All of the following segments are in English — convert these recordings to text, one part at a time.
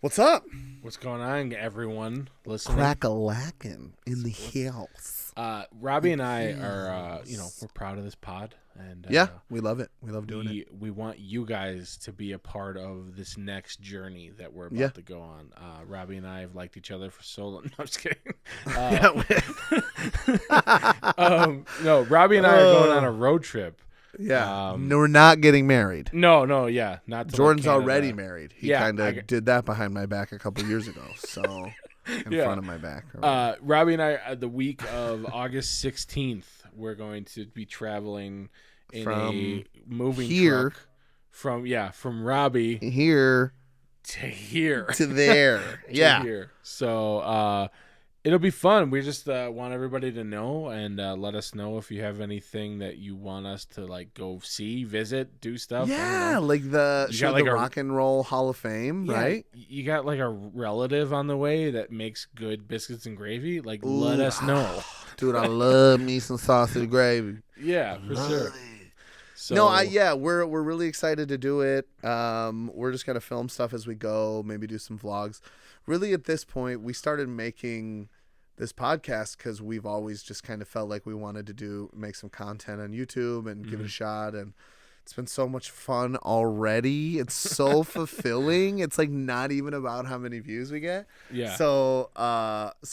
What's up? What's going on, everyone listening? Crack-a-lackin' in the house. Robbie and I are, we're proud of this pod, and we love it. We love doing it. We want you guys to be a part of this next journey that we're about to go on. Robbie and I have liked each other for so long. No, I'm just kidding. No, Robbie and I are going on a road trip. Yeah, no, we're not getting married. No, not to Jordan's like already married. He kind of did that behind my back a couple years ago, so in front of my back. Robbie and I, the week of August 16th, we're going to be traveling in a moving truck from Robbie here to here to there. to here. So it'll be fun. We just want everybody to know and let us know if you have anything that you want us to like go see, visit, do stuff. Yeah, like the Rock and Roll Hall of Fame, right? You got like a relative on the way that makes good biscuits and gravy. Like, let us know. Dude, I love me some sausage gravy. Yeah, for sure. So, we're really excited to do it. We're just gonna film stuff as we go, maybe do some vlogs. Really, at this point, we started making this podcast because we've always just kind of felt like we wanted to make some content on YouTube and give it a shot. And it's been so much fun already. It's so fulfilling. It's like not even about how many views we get. Yeah. So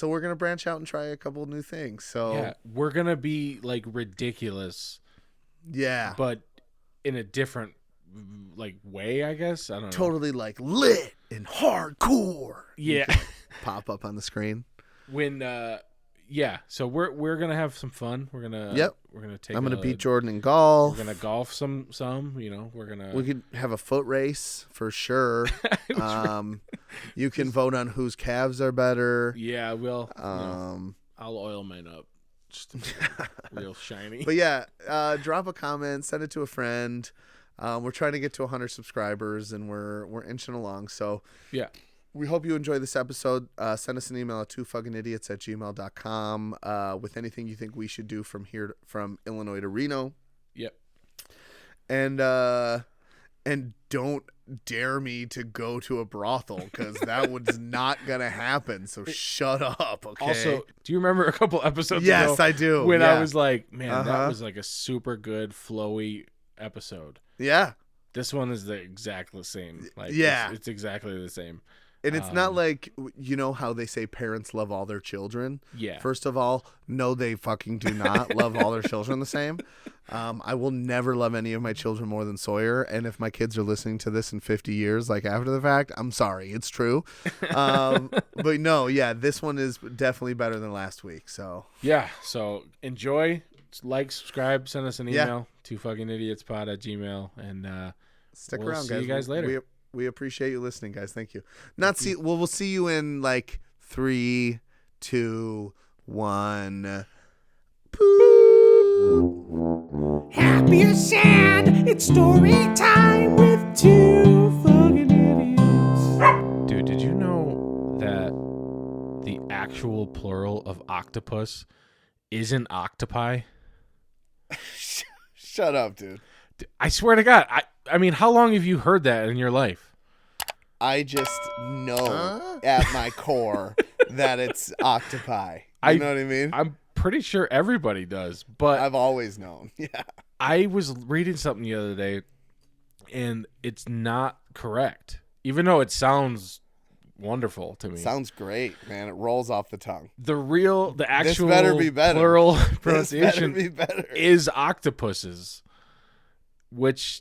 we're gonna branch out and try a couple new things. So we're gonna be like ridiculous. Yeah. But in a different like way, I guess. I don't know. Totally like lit and hardcore. Yeah. Pop up on the screen. When so we're gonna have some fun. We're gonna I'm gonna beat Jordan in golf. We're gonna golf some, we could have a foot race for sure. You can vote on whose calves are better. Yeah, we'll I'll oil mine up just to be real shiny. But drop a comment, send it to a friend. We're trying to get to 100 subscribers, and we're inching along. So we hope you enjoy this episode. Send us an email at twofuckingidiots@gmail.com with anything you think we should do from Illinois to Reno. Yep. And don't dare me to go to a brothel, because that was not gonna happen. So shut up. Okay. Also, do you remember a couple episodes ago? Yes, I do. When I was like, man, that was like a super good flowy episode. Yeah. This one is exactly the same. Like, it's exactly the same. And it's not like, you know how they say parents love all their children? Yeah. First of all, no, they fucking do not love all their children the same. I will never love any of my children more than Sawyer. And if my kids are listening to this in 50 years, like after the fact, I'm sorry. It's true. But no, this one is definitely better than last week. So so enjoy, like, subscribe, send us an email, twofuckingidiotspod@gmail.com, and stick around, see guys. you guys later. We appreciate you listening, guys. Thank you. We'll see you in like 3, 2, 1. Pooh. Happy or sad, it's story time with two fucking idiots. Dude, did you know that the actual plural of octopus isn't octopi? Shut up, dude. I swear to God. I mean, how long have you heard that in your life? I just know at my core that it's octopi. You know what I mean? I'm pretty sure everybody does, but I've always known. Yeah. I was reading something the other day, and it's not correct, even though it sounds wonderful to me. Sounds great, man. It rolls off the tongue. The actual this better be better. Plural pronunciation be better. is octopuses, which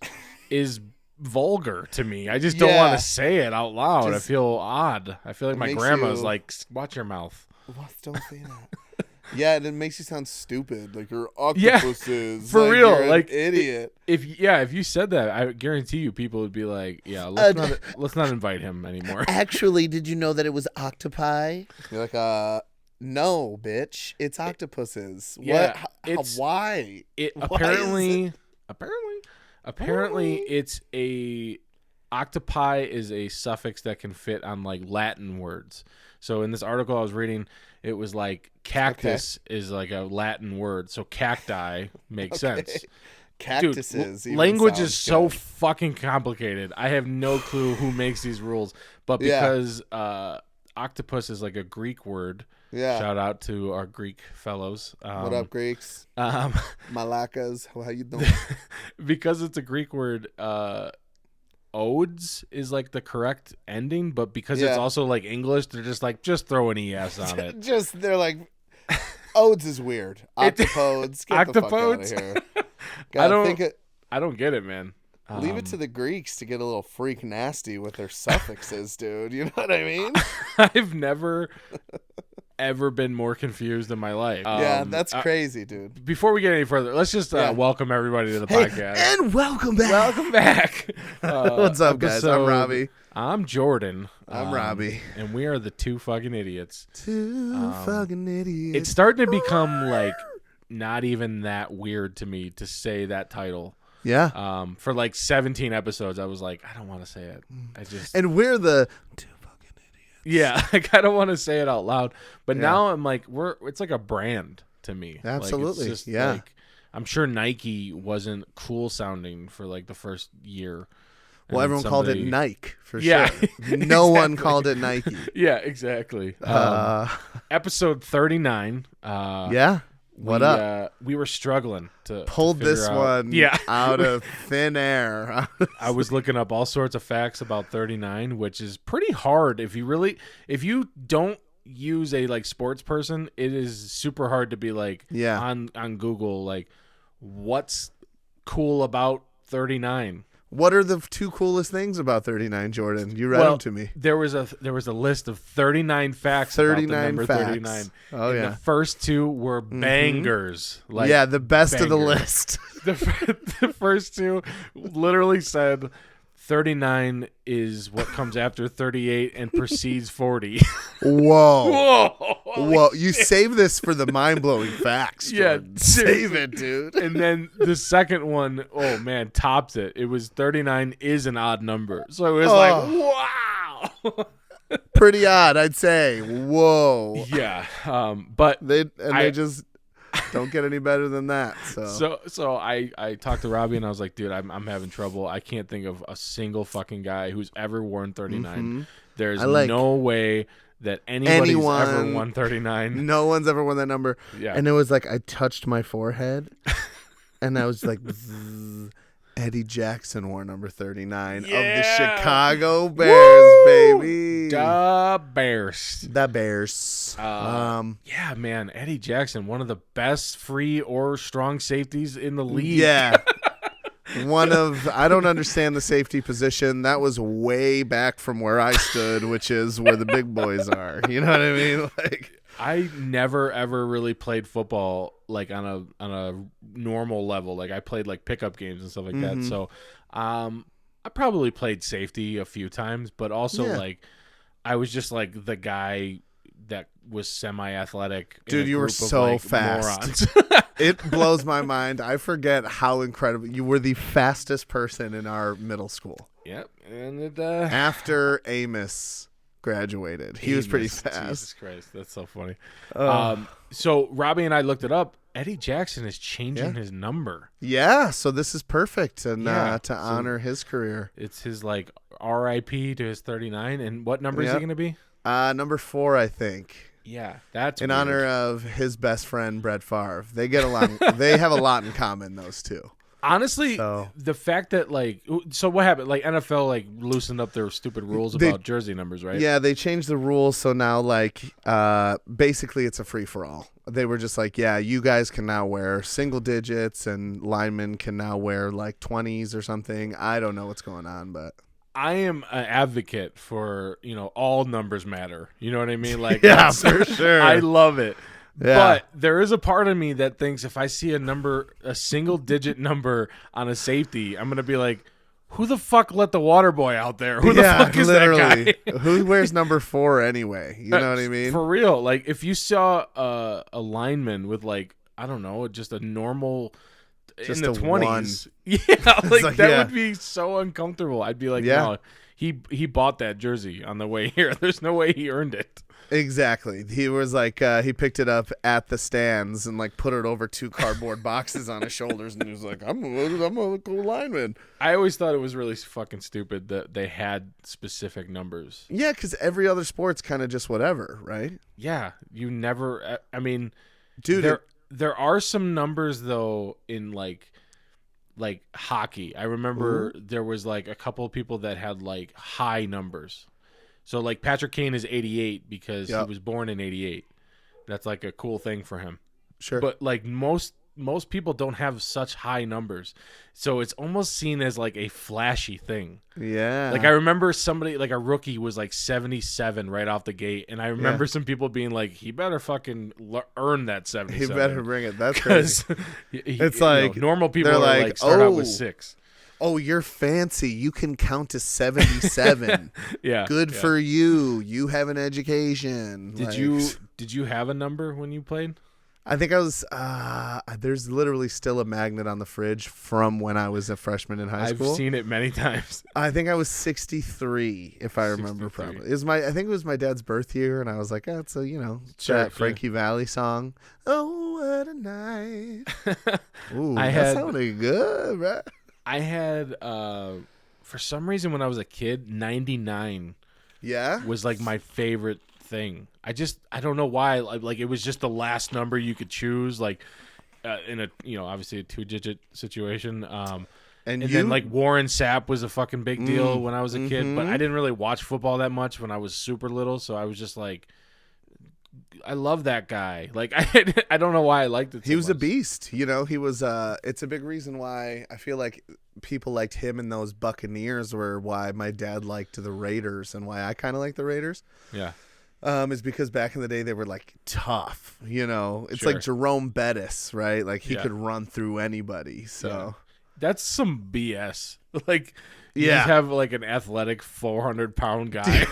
is vulgar to me. I just don't want to say it out loud. I feel odd. I feel like my grandma's like, watch your mouth. What? Don't say that. Yeah, and it makes you sound stupid. Like you're octopuses. For real. You're like an idiot. If you said that, I guarantee you people would be like, yeah, let's not invite him anymore. Actually, did you know that it was octopi? You're like, no, bitch. It's octopuses. Yeah, what? Why? Apparently it's octopi is a suffix that can fit on like Latin words. So in this article I was reading, it was like cactus is like a Latin word, so cacti makes sense. cactuses. Dude, language is so fucking complicated. I have no clue who makes these rules, but because octopus is like a Greek word. Yeah. Shout out to our Greek fellows. What up, Greeks? Malakas, how you doing? Because it's a Greek word, odes is like the correct ending, but because it's also like English, they're just throw an ES on it. They're like, odes is weird. Octopodes, get the fuck out of here. I don't get it, man. Leave it to the Greeks to get a little freak nasty with their suffixes, dude. You know what I mean? I've never ever been more confused in my life. Yeah, that's crazy, dude. Before we get any further, let's just welcome everybody to the podcast. And welcome back. Welcome back. What's up, guys? I'm Robbie. I'm Jordan. I'm Robbie. And we are the two fucking idiots. Two fucking idiots. It's starting to become like not even that weird to me to say that title. Yeah. For like 17 episodes, I was like, I don't want to say it. And we're the two fucking idiots. Yeah, like I don't want to say it out loud. But now I'm like, it's like a brand to me. Absolutely. Like, it's just like, I'm sure Nike wasn't cool sounding for like the first year. Well, everyone called it Nike for sure. No one called it Nike. Yeah, exactly. Episode 39. What up? We were struggling to pulled this out. one out of thin air. I was looking up all sorts of facts about 39, which is pretty hard. If you don't use a like sports person, it is super hard to be like on Google like what's cool about 39. What are the two coolest things about 39, Jordan? You read them to me. There was a list of 39 facts 39 about the number facts. 39. Oh, and the first two were bangers. Like the best bangers. Of the list. The first two literally said 39 is what comes after 38 and precedes 40. Whoa. You save this for the mind-blowing facts, Jordan. Yeah. Save it, dude. And then the second one, oh, man, tops it. It was 39 is an odd number. So it was like, wow. Pretty odd, I'd say. Whoa. Yeah. But they just don't get any better than that. So I talked to Robbie and I was like, dude, I'm having trouble. I can't think of a single fucking guy who's ever worn 39. Mm-hmm. There's no way that anybody's ever won 39. No one's ever won that number. Yeah. And it was like I touched my forehead and I was like, Eddie Jackson wore number 39 of the Chicago Bears, baby. The Bears. Yeah, man. Eddie Jackson, one of the best free or strong safeties in the league. Yeah. I don't understand the safety position. That was way back from where I stood, which is where the big boys are. You know what I mean? Like, I never ever really played football like on a normal level. Like I played like pickup games and stuff like that. So I probably played safety a few times, but also like I was just like the guy that was semi-athletic. Dude, you were so fast. It blows my mind. I forget how incredible you were. The fastest person in our middle school. Yep, and after Amos graduated, he was pretty fast. Jesus Christ, that's so funny. So Robbie and I looked it up. Eddie Jackson is changing his number. Yeah, so this is perfect and to honor his career. It's his like RIP to his 39. And what number is he going to be? Number 4, I think. Yeah, that's in weird. Honor of his best friend Brett Favre. They get along. They have a lot in common, those two. Honestly, the fact that like, so what happened? Like NFL like loosened up their stupid rules about jersey numbers, right? Yeah, they changed the rules, so now like, basically it's a free for all. They were just like, yeah, you guys can now wear single digits, and linemen can now wear like 20s or something. I don't know what's going on, but. I am an advocate for, all numbers matter. You know what I mean? Like, yeah, for sure. I love it. Yeah. But there is a part of me that thinks if I see a single digit number on a safety, I'm going to be like, who the fuck let the water boy out there? Who the fuck is that guy? Who wears number 4 anyway? You know what I mean? For real. Like, if you saw a lineman with like, I don't know, just a normal... Just in the 20s. One. Yeah, like that would be so uncomfortable. I'd be like, no, he bought that jersey on the way here. There's no way he earned it. Exactly. He was like, he picked it up at the stands and like put it over 2 cardboard boxes on his shoulders, and he was like, I'm a cool lineman. I always thought it was really fucking stupid that they had specific numbers. Yeah, because every other sport's kind of just whatever, right? Yeah, you never. I mean, dude, there are some numbers though in like hockey. I remember there was like a couple of people that had like high numbers. So, like, Patrick Kane is 88 because he was born in 88. That's, like, a cool thing for him. Sure. But, like, most people don't have such high numbers. So, it's almost seen as, like, a flashy thing. Yeah. Like, I remember somebody, like, a rookie was, like, 77 right off the gate. And I remember some people being like, he better fucking earn that 77. He better bring it. That's crazy. It's like, normal people are like start out with 6. Oh, you're fancy. You can count to 77. Yeah. Good for you. You have an education. Did you have a number when you played? I think I was there's literally still a magnet on the fridge from when I was a freshman in high school. I've seen it many times. I think I was 63 if I remember properly. I think it was my dad's birth year, and I was like, it's a, that Frankie Valli song. Oh, what a night. Ooh, that sounded good, right? I had, for some reason, when I was a kid, 99 was, like, my favorite thing. I don't know why. Like, it was just the last number you could choose, like, in a, obviously a 2-digit situation. And then, like, Warren Sapp was a fucking big deal when I was a kid. But I didn't really watch football that much when I was super little, so I was just like, I love that guy. Like, I don't know why I liked it so He was much. a beast. He was it's a big reason why I feel like people liked him and those Buccaneers were why my dad liked the Raiders and why I kind of like the Raiders. Yeah. Is because back in the day they were like tough, It's Sure. like Jerome Bettis, right? Like he could run through anybody. So that's some BS. Like, you just have like an athletic 400-pound guy.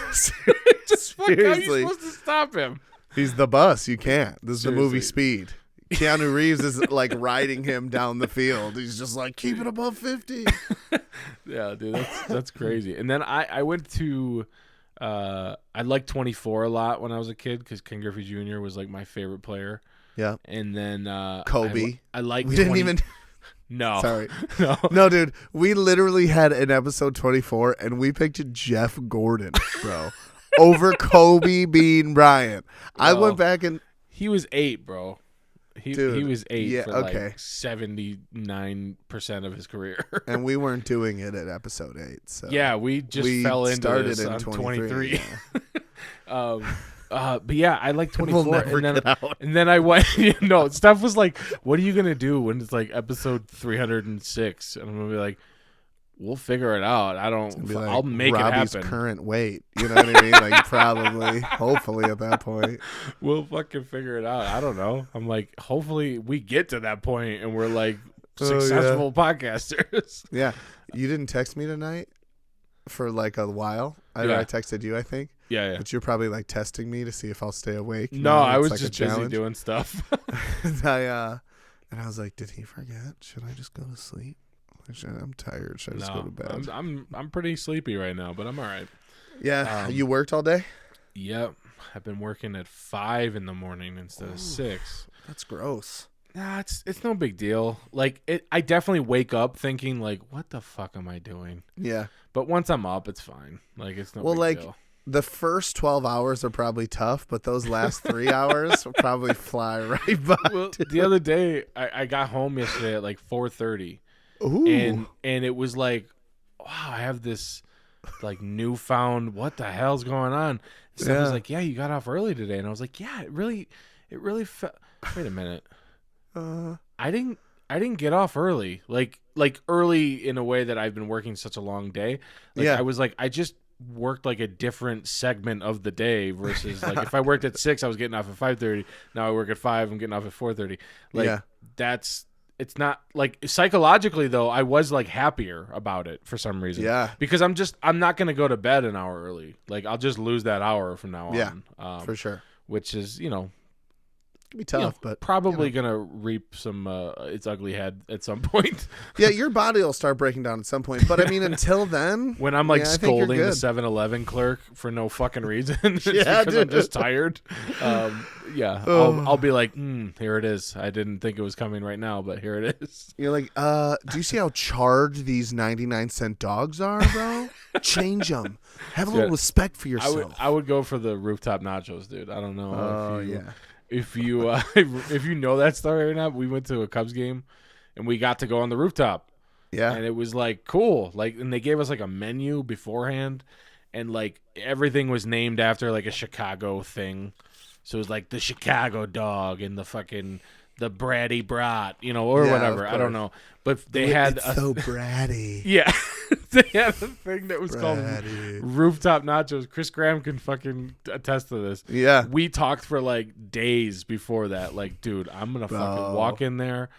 Just fuck, how are you supposed to stop him? He's the bus. You can't. This is the movie Speed. Keanu Reeves is like riding him down the field. He's just like, keep it above 50. Yeah, dude, that's crazy. And then I went to I liked 24 a lot when I was a kid because Ken Griffey Jr. was like my favorite player. Yeah. And then Kobe. I liked. We didn't even. No. Sorry. No, dude. We literally had an episode 24 and we picked Jeff Gordon, bro, over Kobe Bean Bryant. I went back and he was 8, bro. He was 8 for like 79% of his career. And we weren't doing it at episode 8. So yeah, we fell into this on 23. Yeah. But yeah, I like 24. We'll never get out. And then I went, Steph was like, what are you going to do when it's like episode 306? And I'm going to be like, we'll figure it out. I'll make Robbie's it happen. Current weight. You know what I mean? Like probably, hopefully at that point. We'll fucking figure it out. I don't know. I'm like, hopefully we get to that point and we're like successful podcasters. Yeah. You didn't text me tonight for like a while. I texted you, I think. Yeah. But you're probably like testing me to see if I'll stay awake. No, I was like just busy doing stuff. And I was like, did he forget? Should I just go to sleep? I'm tired. Should I just go to bed? I'm pretty sleepy right now, but I'm all right. Yeah. You worked all day? Yep. I've been working at 5 in the morning instead of 6. That's gross. Nah, it's no big deal. Like I definitely wake up thinking like, what the fuck am I doing? Yeah. But once I'm up, it's fine. Like it's no big deal. The first 12 hours are probably tough, but those last 3 hours will probably fly right by. Well, the other day, I got home yesterday at like 4:30. Ooh. And it was like, wow, I have this like newfound, what the hell's going on? So I was like, yeah, you got off early today. And I was like, yeah, it really felt. Wait a minute. I didn't get off early. Like early in a way that I've been working such a long day. Like I was like, I just worked like a different segment of the day versus like if I worked at 6, I was getting off at 5:30. Now I work at 5, I'm getting off at 4:30. Like it's not like psychologically though, I was like happier about it for some reason. Yeah. Because I'm not gonna go to bed an hour early. Like I'll just lose that hour from now on. For sure. Which is, Can be tough, but probably gonna reap some its ugly head at some point. Yeah, your body will start breaking down at some point. But I mean, until then, when I'm like scolding the 7-Eleven clerk for no fucking reason, because I'm just tired. I'll be like, here it is. I didn't think it was coming right now, but here it is. You're like, do you see how charged these 99-cent dogs are, bro? Change them. Have a little respect for yourself. I would go for the rooftop nachos, dude. I don't know. Oh yeah. If you if you know that story or not, we went to a Cubs game and we got to go on the rooftop. Yeah. And it was like cool. Like, and they gave us like a menu beforehand, and like everything was named after like a Chicago thing. So it was like the Chicago dog and the fucking the Bratty Brat, or whatever. I don't know. But they had so bratty. Yeah. They had a thing that was called Rooftop Nachos. Chris Graham can fucking attest to this. Yeah. We talked for like days before that. Like, dude, I'm going to fucking walk in there.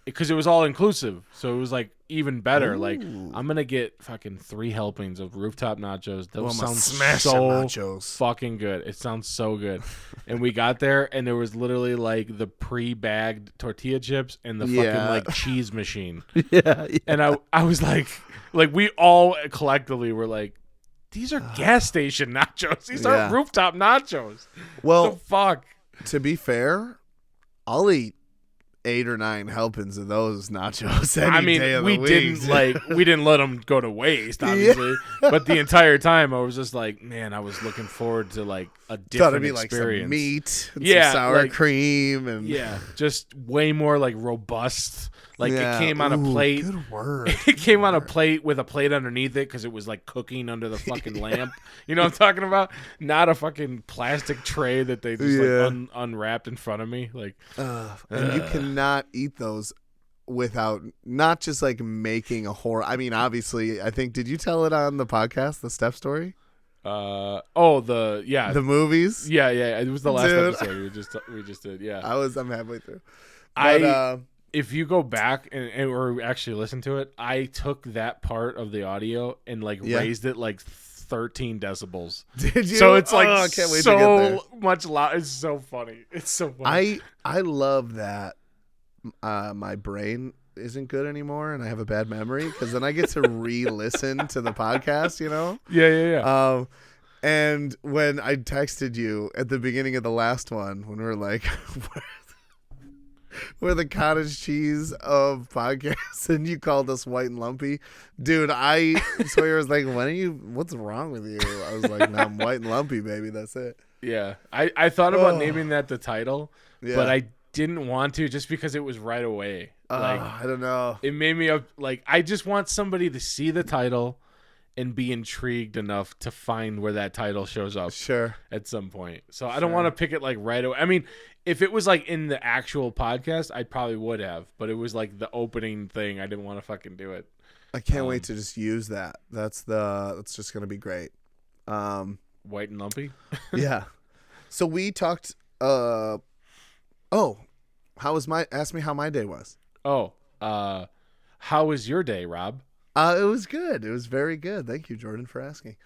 Because it was all inclusive. So it was like even better. Ooh. Like, I'm going to get fucking 3 helpings of Rooftop Nachos. Those sound so fucking good. It sounds so good. And we got there and there was literally like the pre-bagged tortilla chips and the fucking like cheese machine. Yeah. And I was like we all collectively were like, these are gas station nachos. These aren't rooftop nachos. Well, the fuck. To be fair, I'll eat 8 or 9 helpings of those nachos any day of the week. We didn't let them go to waste, obviously. Yeah. But the entire time, I was just like, man, I was looking forward to like a different experience. Like some meat, and some sour cream, and just way more like robust. Like it came on a plate. Good word. It came on a plate with a plate underneath it because it was like cooking under the fucking lamp. You know what I'm talking about? Not a fucking plastic tray that they just like unwrapped in front of me. Like, and you cannot eat those without not just like making a horror. I mean, obviously, I think, did you tell it on the podcast, the Steph story? The movies. Yeah. It was the last episode we just did. Yeah, I'm halfway through. But, if you go back and or actually listen to it, I took that part of the audio and like raised it like 13 decibels. Did you? So it's like I can't wait to get there. Much loud. It's so funny. It's so funny. I love that my brain isn't good anymore and I have a bad memory because then I get to re-listen to the podcast, Yeah. And when I texted you at the beginning of the last one, when we were like, we're the cottage cheese of podcasts, and you called us white and lumpy. Dude, I swear, was like, what's wrong with you? I was like, no, I'm white and lumpy, baby. That's it. Yeah. I thought about naming that the title, but I didn't want to just because it was right away. I don't know. It made me like, I just want somebody to see the title and be intrigued enough to find where that title shows up. Sure. At some point. So I don't want to pick it like right away. I mean, if it was like in the actual podcast, I probably would have, but it was like the opening thing. I didn't want to fucking do it. I can't wait to just use that. That's just going to be great. White and lumpy. Yeah. So we talked, ask me how my day was. How was your day, Rob? It was good. It was very good. Thank you, Jordan, for asking.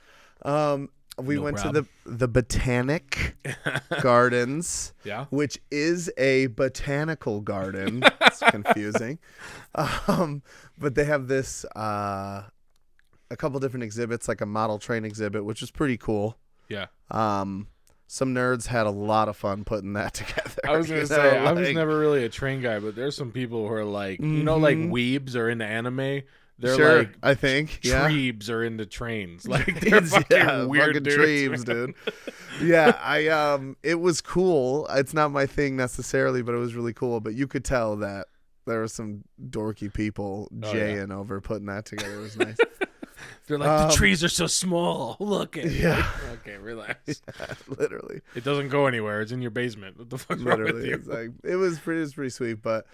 We went to the Botanic Gardens, which is a botanical garden. It's confusing. But they have this, a couple different exhibits, like a model train exhibit, which is pretty cool. Yeah. Some nerds had a lot of fun putting that together. I was going to say, I was never really a train guy, but there's some people who are like, like weebs are into anime. They're like, I think, treebs are into trains. Like, they're fucking weird fucking treebs, dude. Yeah, it was cool. It's not my thing necessarily, but it was really cool. But you could tell that there were some dorky people jaying over putting that together. It was nice. They're like, the trees are so small. Look at it. Yeah. Okay, relax. Yeah, literally. It doesn't go anywhere. It's in your basement. What the fuck's wrong with you? It's like, it was pretty sweet, but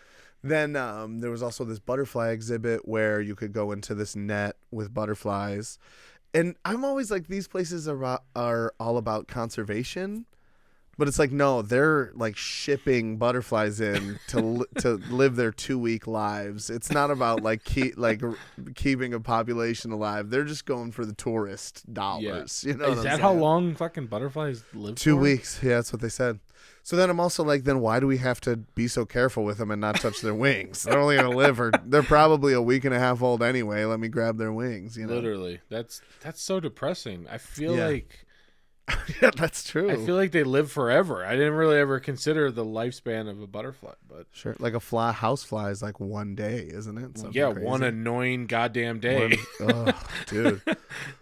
then there was also this butterfly exhibit where you could go into this net with butterflies. And I'm always like, these places are all about conservation. But it's like, no, they're like shipping butterflies in to live their 2-week lives. It's not about like keeping a population alive. They're just going for the tourist dollars. Yeah. You know, is that how long fucking butterflies live? 2 weeks. Yeah, that's what they said. So then I'm also like, then why do we have to be so careful with them and not touch their wings? They're only gonna live, or they're probably a week and a half old anyway. Let me grab their wings. You know, literally. That's so depressing. I feel like. Yeah, that's true. I feel like they live forever. I didn't really ever consider the lifespan of a butterfly, but sure, like a housefly is like 1 day, isn't it? Something yeah, crazy. One annoying goddamn day. Dude,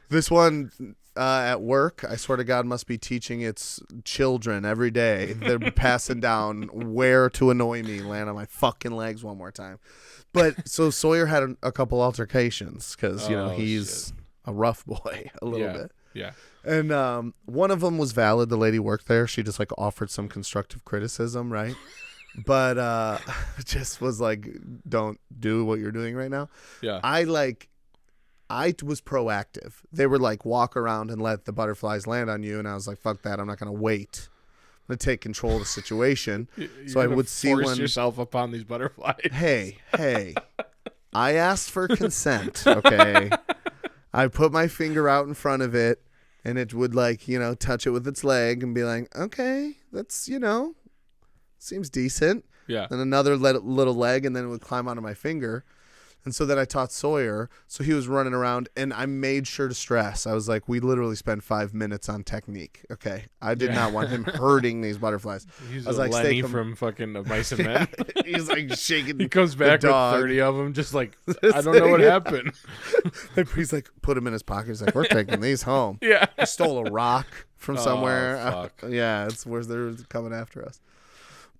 this one at work, I swear to God, must be teaching its children every day. They're passing down where to annoy me, land on my fucking legs one more time. But so Sawyer had a couple altercations because he's a rough boy a little bit. Yeah. And one of them was valid. The lady worked there. She just like offered some constructive criticism, right? But just was like, don't do what you're doing right now. Yeah. I was proactive. They were like, walk around and let the butterflies land on you. And I was like, fuck that. I'm not going to wait. I'm going to take control of the situation. So I would see force yourself upon these butterflies. Hey. I asked for consent, okay? I put my finger out in front of it. And it would like, touch it with its leg and be like, okay, that's, seems decent. Yeah. And another little leg, and then it would climb onto my finger. And so then I taught Sawyer. So he was running around, and I made sure to stress. I was like, we literally spent 5 minutes on technique. Okay. I did not want him hurting these butterflies. He's I was like Lenny from fucking Mice and Men. He's like shaking. He comes back with 30 of them, just like, I don't know what happened. He's like, put them in his pocket. He's like, we're taking these home. Yeah. He stole a rock from somewhere. Fuck. Yeah, it's where they're coming after us.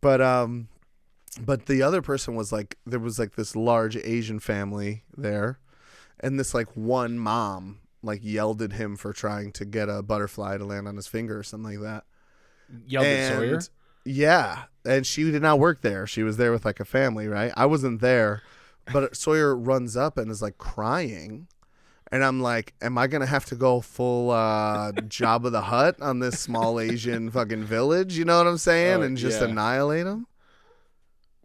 But the other person was like, there was like this large Asian family there, and this like one mom like yelled at him for trying to get a butterfly to land on his finger or something like that. Yelled at Sawyer? Yeah, and she did not work there. She was there with like a family, right? I wasn't there, but Sawyer runs up and is like crying. And I'm like, am I going to have to go full Jabba the Hutt on this small Asian fucking village? You know what I'm saying? And just annihilate him?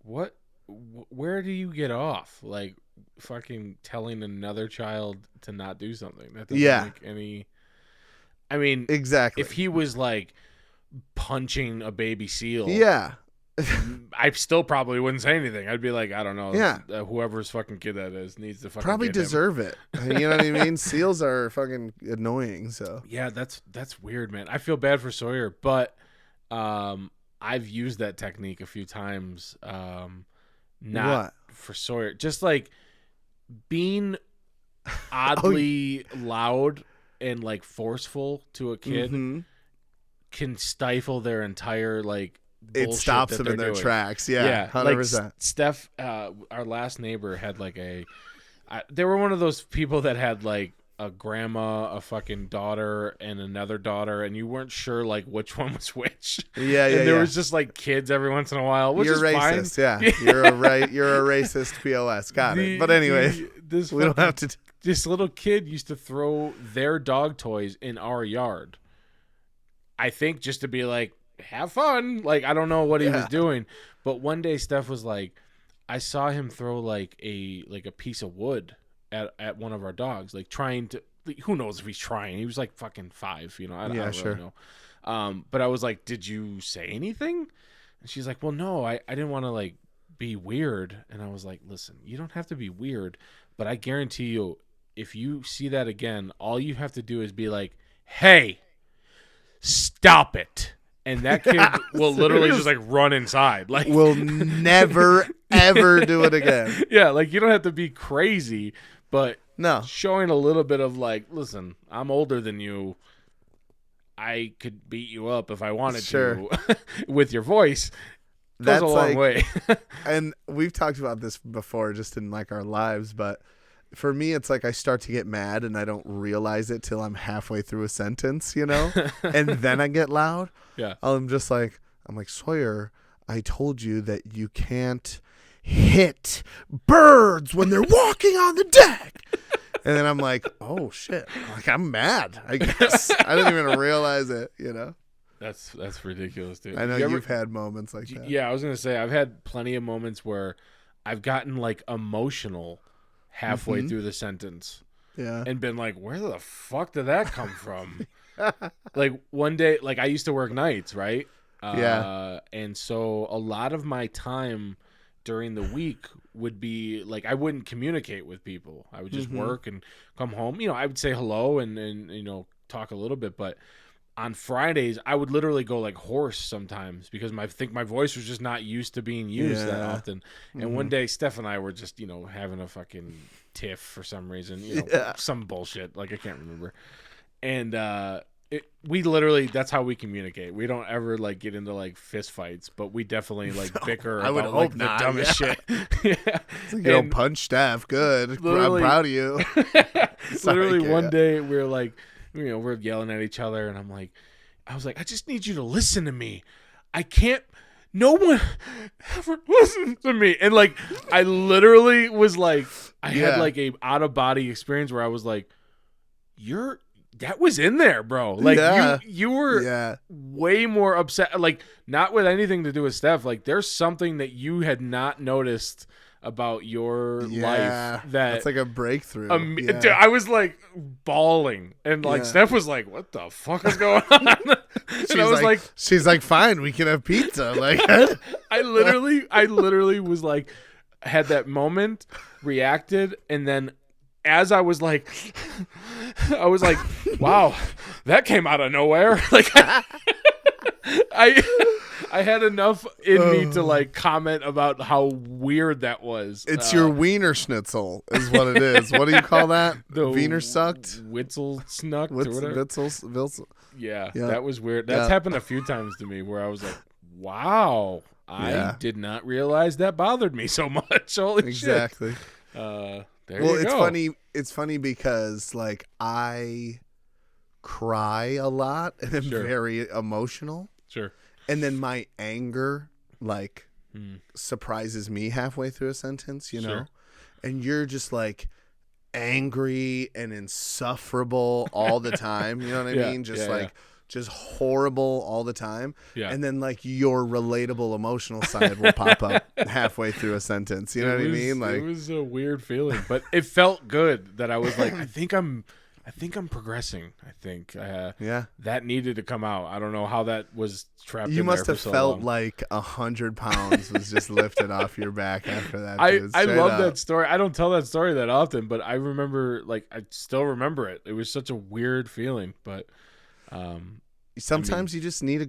What? Where do you get off? Like, fucking telling another child to not do something. That doesn't make any... I mean... Exactly. If he was, like, punching a baby seal... Yeah. I still probably wouldn't say anything. I'd be like, I don't know. Yeah. Whoever's fucking kid that is needs to fucking probably get him. deserve it. You know what I mean? Seals are fucking annoying, so. Yeah, that's weird, man. I feel bad for Sawyer, but I've used that technique a few times. Not for Sawyer. Just like being oddly loud and like forceful to a kid can stifle their entire like it stops them in their tracks. Yeah, 100%. Like Steph, our last neighbor had like they were one of those people that had like a grandma, a fucking daughter, and another daughter, and you weren't sure like which one was which. Yeah, and there was just like kids every once in a while, which you're is racist. fine. Yeah, you're a racist POS. Got it. But anyways, we don't have to. This little kid used to throw their dog toys in our yard. I think just to be like, have fun. Like, I don't know what he was doing. But one day Steph was like, I saw him throw like a piece of wood at one of our dogs, like trying to, who knows if he's trying. He was like fucking 5, you know. I don't really know. But I was like, did you say anything? And she's like, well, no, I didn't want to like be weird. And I was like, listen, you don't have to be weird, but I guarantee you, if you see that again, all you have to do is be like, hey, stop it. And that kid will literally just like run inside. Like, we'll never ever do it again. Yeah, like you don't have to be crazy, but no, showing a little bit of like, listen, I'm older than you. I could beat you up if I wanted to with your voice. Goes a long way. And we've talked about this before, just in like our lives, but for me, it's like I start to get mad and I don't realize it till I'm halfway through a sentence, you know, and then I get loud. Yeah. I'm like, Sawyer, I told you that you can't hit birds when they're walking on the deck. And then I'm like, oh shit, like I'm mad, I guess. I didn't even realize it, you know. That's ridiculous, dude. I know you've had moments like that. Yeah, I was gonna say I've had plenty of moments where I've gotten like emotional halfway through the sentence. Yeah. And been like, where the fuck did that come from? Like one day, like I used to work nights, right? And so a lot of my time during the week would be like I wouldn't communicate with people. I would just work and come home. You know, I would say hello and you know, talk a little bit, but on Fridays, I would literally go like hoarse sometimes because I think my voice was just not used to being used that often. And one day, Steph and I were just, you know, having a fucking tiff for some reason, you know, some bullshit. Like I can't remember. And we literally, that's how we communicate. We don't ever like get into like fist fights, but we definitely like bicker about like the dumbest shit. It's like, you don't punch Steph. Good. I'm proud of you. Literally one day we were like, you know, we're yelling at each other, and I was like, I just need you to listen to me. I can't. No one ever listens to me. And like, I literally was like, I had like a out of body experience where I was like, that was in there, bro. Like you were way more upset. Like not with anything to do with Steph. Like there's something that you had not noticed about your life that's like a breakthrough. Dude, I was like bawling, and like Steph was like, "What the fuck is going on?" And I was like, "She's like, fine, we can have pizza." Like, I literally was like, had that moment, reacted, and then as I was like, "Wow, that came out of nowhere." Like, I had enough in me to like comment about how weird that was. It's your wiener schnitzel is what it is. What do you call that? The wiener sucked? Witzel snuck or whatever. Witzel. Yeah, that was weird. That's happened a few times to me where I was like, wow, I did not realize that bothered me so much. Holy shit. There you go. It's funny because like I cry a lot and I'm very emotional. Sure. And then my anger, like, surprises me halfway through a sentence, you know? Sure. And you're just, like, angry and insufferable all the time. You know what I mean? Just, just horrible all the time. Yeah. And then, like, your relatable emotional side will pop up halfway through a sentence. You know what I mean? Like, it was a weird feeling. But it felt good that I was like, I think I'm progressing. I think that needed to come out. I don't know how that was trapped. You in must there have for so felt long. like 100 pounds was just lifted off your back after that. I love that story. I don't tell that story that often, but I remember, like, I still remember it. It was such a weird feeling, but sometimes you just need a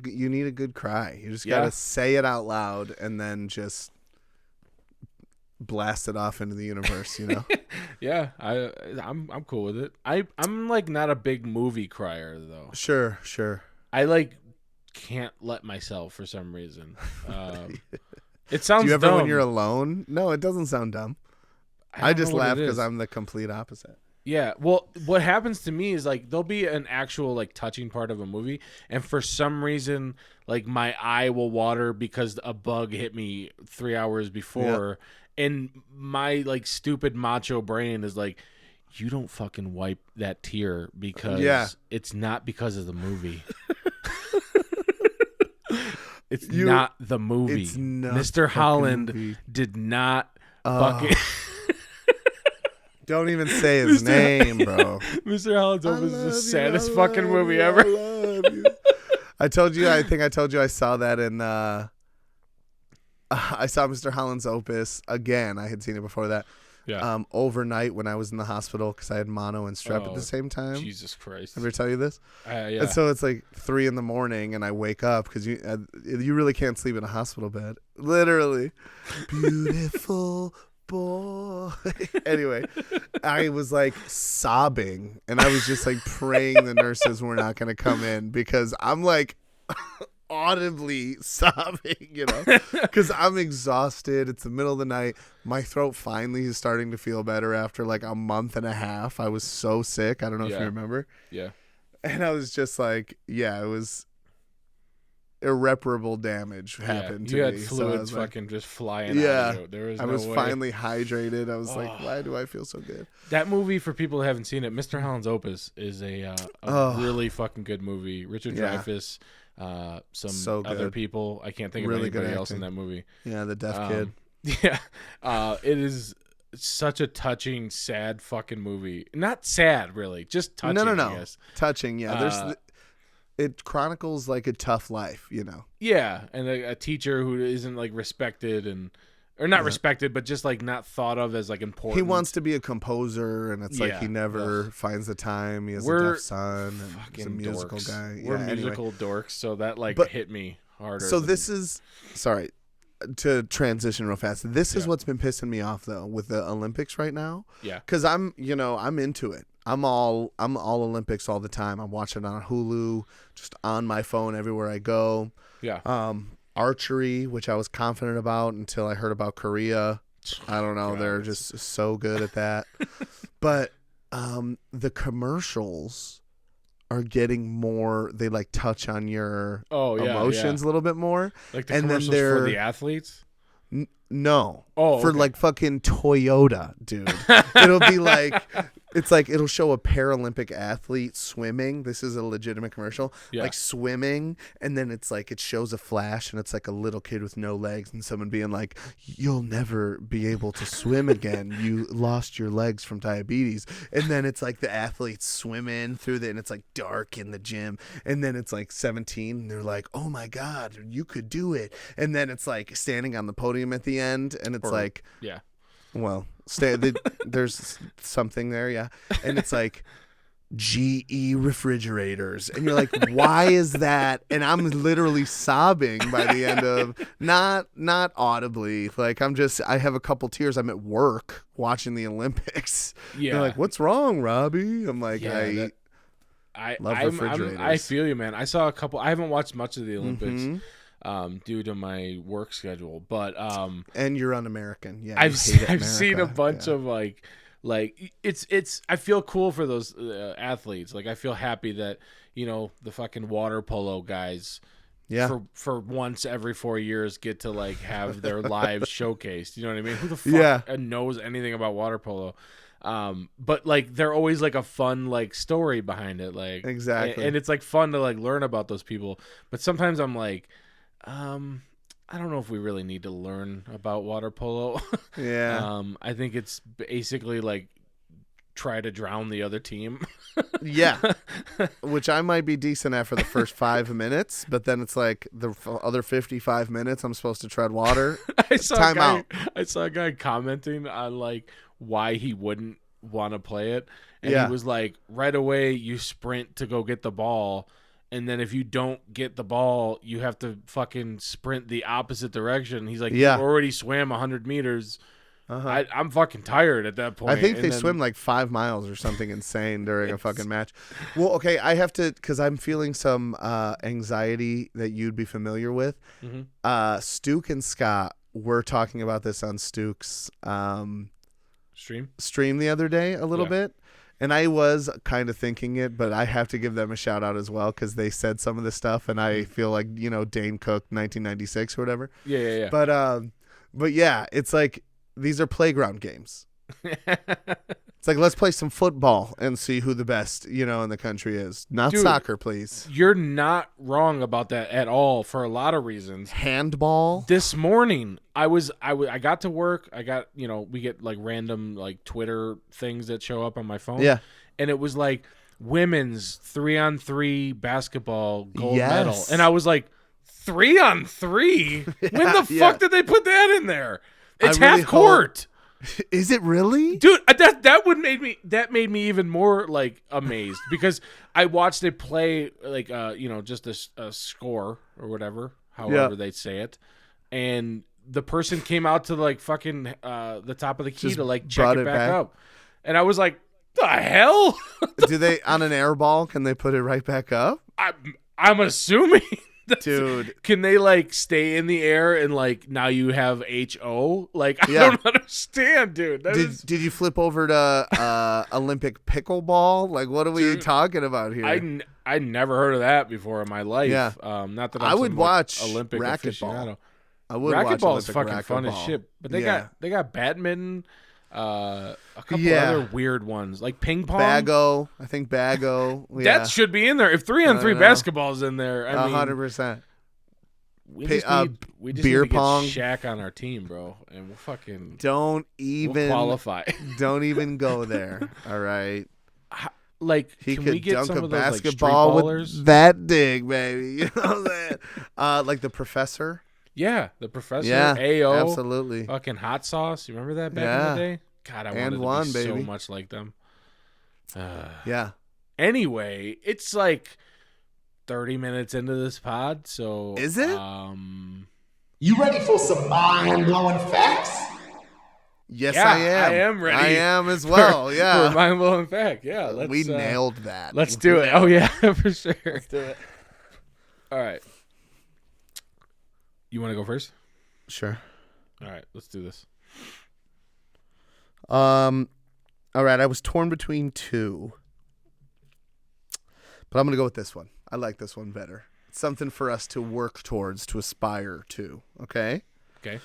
good cry. You just gotta say it out loud and then just blast it off into the universe, you know? Yeah, I'm cool with it. I'm like not a big movie crier though. Sure. I like can't let myself for some reason. It sounds. Do you ever dumb. when you're alone? No, it doesn't sound dumb. I just laugh because I'm the complete opposite. Yeah, well, what happens to me is like there'll be an actual like touching part of a movie, and for some reason, like my eye will water because a bug hit me 3 hours before. Yeah. And my like stupid macho brain is like, you don't fucking wipe that tear because it's not because of the movie. It's not the movie. It's not Mr. Holland did not fucking. Don't even say his name, bro. Mr. Holland's Opus is the saddest fucking movie ever. I told you. I think I told you I saw that in. I saw Mr. Holland's Opus again. I had seen it before that. Yeah. Overnight when I was in the hospital because I had mono and strep at the same time. Jesus Christ. Ever tell you this? Yeah. And so it's like 3 a.m. and I wake up because you really can't sleep in a hospital bed. Literally. Beautiful boy. Anyway, I was like sobbing and I was just like praying the nurses were not going to come in because I'm like audibly sobbing, you know, because I'm exhausted. It's the middle of the night. My throat finally is starting to feel better after like a month and a half. I was so sick. I don't know if you remember. Yeah. And I was just like, it was irreparable damage happened to you me. had fluids fucking just flying out of you. There was I no was way. finally hydrated. I was like, why do I feel so good? That movie, for people who haven't seen it, Mr. Holland's Opus is a really fucking good movie. Richard Dreyfuss, some other people. I can't think of Really anybody good else in acting. that movie. Yeah, the deaf kid. Yeah. It is such a touching, sad fucking movie. Not sad, really. Just touching, No. I guess. Touching, yeah. It chronicles like a tough life, you know. Yeah, and a teacher who isn't like respected or not respected, but just like not thought of as like important. He wants to be a composer, and it's like he never finds the time. He has a deaf son, and he's a musical guy. We're musical dorks, so that hit me harder. So this is to transition real fast. This is what's been pissing me off though with the Olympics right now. Yeah, because I'm into it. I'm all Olympics all the time. I'm watching it on Hulu, just on my phone everywhere I go. Yeah. Archery, which I was confident about until I heard about Korea. I don't know. They're just so good at that. But the commercials are getting more. They like touch on your emotions a little bit more. Like the commercials for the athletes. No. For like fucking Toyota, dude. It'll be like, it's like, it'll show a Paralympic athlete swimming. This is a legitimate commercial. Yeah. Like swimming. And then it's like, it shows a flash and it's like a little kid with no legs and someone being like, you'll never be able to swim again. You lost your legs from diabetes. And then it's like the athletes swimming through and it's like dark in the gym. And then it's like 17 and they're like, oh my God, you could do it. And then it's like standing on the podium at the end and it's like, well, there's something there, yeah. And it's like GE refrigerators. And you're like, why is that? And I'm literally sobbing by the end of, not audibly. Like I have a couple tears. I'm at work watching the Olympics. Yeah. They're like, what's wrong, Robbie? I'm like, I love refrigerators. I feel you, man. I saw a couple. I haven't watched much of the Olympics. Due to my work schedule, but and you're un-American. Yeah, I've seen a bunch of like it's I feel cool for those athletes. Like I feel happy that the fucking water polo guys for once every 4 years get to like have their lives showcased. You know what I mean? Who the fuck knows anything about water polo? But like they're always like a fun like story behind it, like exactly, and it's like fun to like learn about those people. But sometimes I'm like, I don't know if we really need to learn about water polo. Yeah. I think it's basically like try to drown the other team. Yeah. Which I might be decent at for the first 5 minutes, but then it's like the other 55 minutes I'm supposed to tread water. I saw a guy commenting on like why he wouldn't want to play it. And he was like, right away you sprint to go get the ball. And then if you don't get the ball, you have to fucking sprint the opposite direction. He's like, you already swam 100 meters. I'm fucking tired at that point. I think they swim like 5 miles or something insane during a fucking match. Well, okay, I have to, because I'm feeling some anxiety that you'd be familiar with. Mm-hmm. Stuke and Scott were talking about this on Stuke's stream the other day a little bit. And I was kind of thinking it, but I have to give them a shout out as well because they said some of this stuff, and I feel like Dane Cook, 1996 or whatever. Yeah. But yeah, it's like these are playground games. It's like let's play some football and see who the best in the country is. Not soccer, please. You're not wrong about that at all for a lot of reasons. Handball. This morning, I got to work. I got we get like random like Twitter things that show up on my phone. Yeah, and it was like women's 3-on-3 basketball gold medal, and I was like 3-on-3. When the fuck did they put that in there? It's half court. Is it really, dude? That made me even more like amazed because I watched it play like just a score or whatever, however they say it, and the person came out to like fucking the top of the key to like check it back up, and I was like, the hell? Do they on an air ball? Can they put it right back up? I'm assuming. Dude. Can they like stay in the air and like now you have HO? Like I Yeah. don't understand, dude. Did you flip over to Olympic pickleball? Like, what are we talking about here? I never heard of that before in my life. Yeah. Not that I would watch Olympic racquetball. aficionado. I would watch Racquetball is Olympic fucking fun as racquetball. shit. But they got badminton, a couple Yeah. other weird ones like ping pong. Bago. I think Bago. Yeah. That should be in there. If 3-on-3 basketball's in there, I mean, 100%. we just need beer to get pong. Shaq on our team, bro, and we'll fucking Don't even qualify. Don't even go there. All right. Like, He can could we get dunk some a of those basketball like, with that dig, baby. You know what I'm saying? Like the professor. Yeah, the professor. Yeah, AO. absolutely. Fucking hot sauce. You remember that back in the day? God, I And wanted to be baby. so much like them. Yeah. Anyway, it's like 30 minutes into this pod, so Is it? You ready for some mind-blowing facts? Yes, yeah, I am. I am ready. I am as well. For Yeah. mind blowing fact. Yeah, let's, we nailed that. Let's do it. Oh yeah, for sure. Let's do it. All right. You want to go first? Sure. All right, let's do this. All right, I was torn between two. But I'm going to go with this one. I like this one better. It's something for us to work towards, to aspire to, okay? Okay.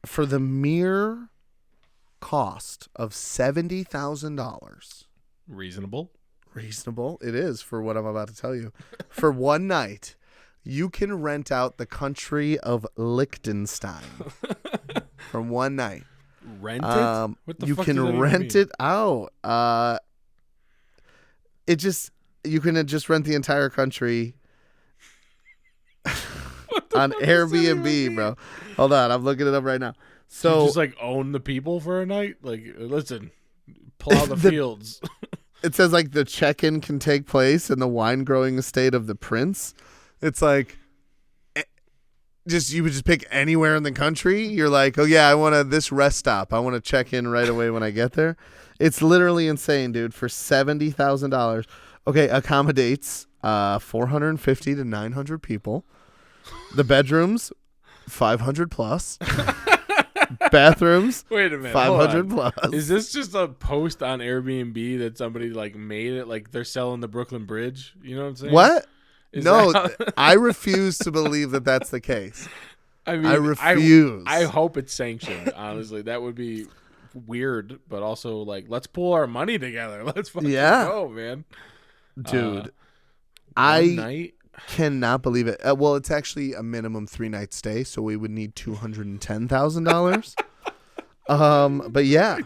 For the mere cost of $70,000, Reasonable. reasonable it is for what I'm about to tell you, for one night, you can rent out the country of Liechtenstein for one night. Rent it? What the You fuck can does that even rent mean? it out. You can just rent the entire country on Airbnb, bro. Hold on, I'm looking it up right now. So You just like own the people for a night? Like, listen, plow the fields. it says like the check-in can take place in the wine growing estate of the prince. It's like you would just pick anywhere in the country. You're like, oh yeah, I want this rest stop. I want to check in right away when I get there. It's literally insane, dude. For $70,000, okay, accommodates 450 to 900 people. The bedrooms, 500 plus. Bathrooms, Wait a minute. 500 hold on. plus. Is this just a post on Airbnb that somebody like made it? Like they're selling the Brooklyn Bridge? You know what I'm saying? What? Is No, that I refuse to believe that that's the case. I mean, I refuse. I hope it's sanctioned. Honestly, that would be weird, but also like, let's pull our money together. Let's fucking go, man. Dude, One night. cannot believe it. Well, it's actually a minimum 3-night stay, so we would need $210,000. But yeah,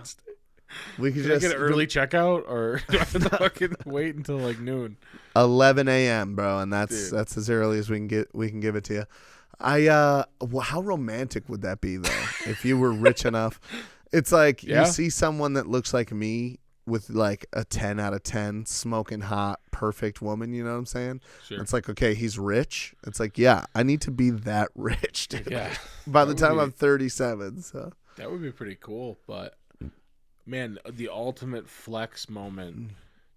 we could Can I just get an early checkout, or do I have to fucking wait until like noon? 11 a.m., bro, and that's Dude. that's as early as we can give it to you. Well, how romantic would that be though? If you were rich enough, it's like Yeah. you see someone that looks like me with like a 10 out of 10, smoking hot, perfect woman. You know what I'm saying? Sure. It's like, okay, he's rich. It's like, yeah, I need to be that rich, dude. Yeah. By the That would time be- I'm 37, so That would be pretty cool, but man, the ultimate flex moment,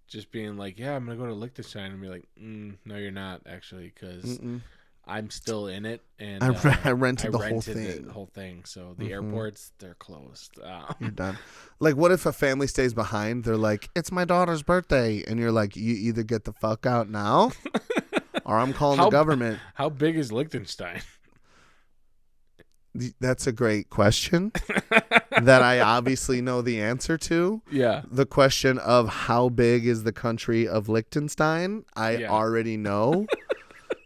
just being like, yeah, I'm gonna go to Liechtenstein, and be like, no, you're not actually, because I'm still in it, and I rented the whole thing. The whole thing. So the airports, they're closed. You're done. Like, what if a family stays behind? They're like, it's my daughter's birthday, and you're like, you either get the fuck out now, or I'm calling the government. How big is Liechtenstein? That's a great question that I obviously know the answer to. Yeah. The question of how big is the country of Liechtenstein, I already know.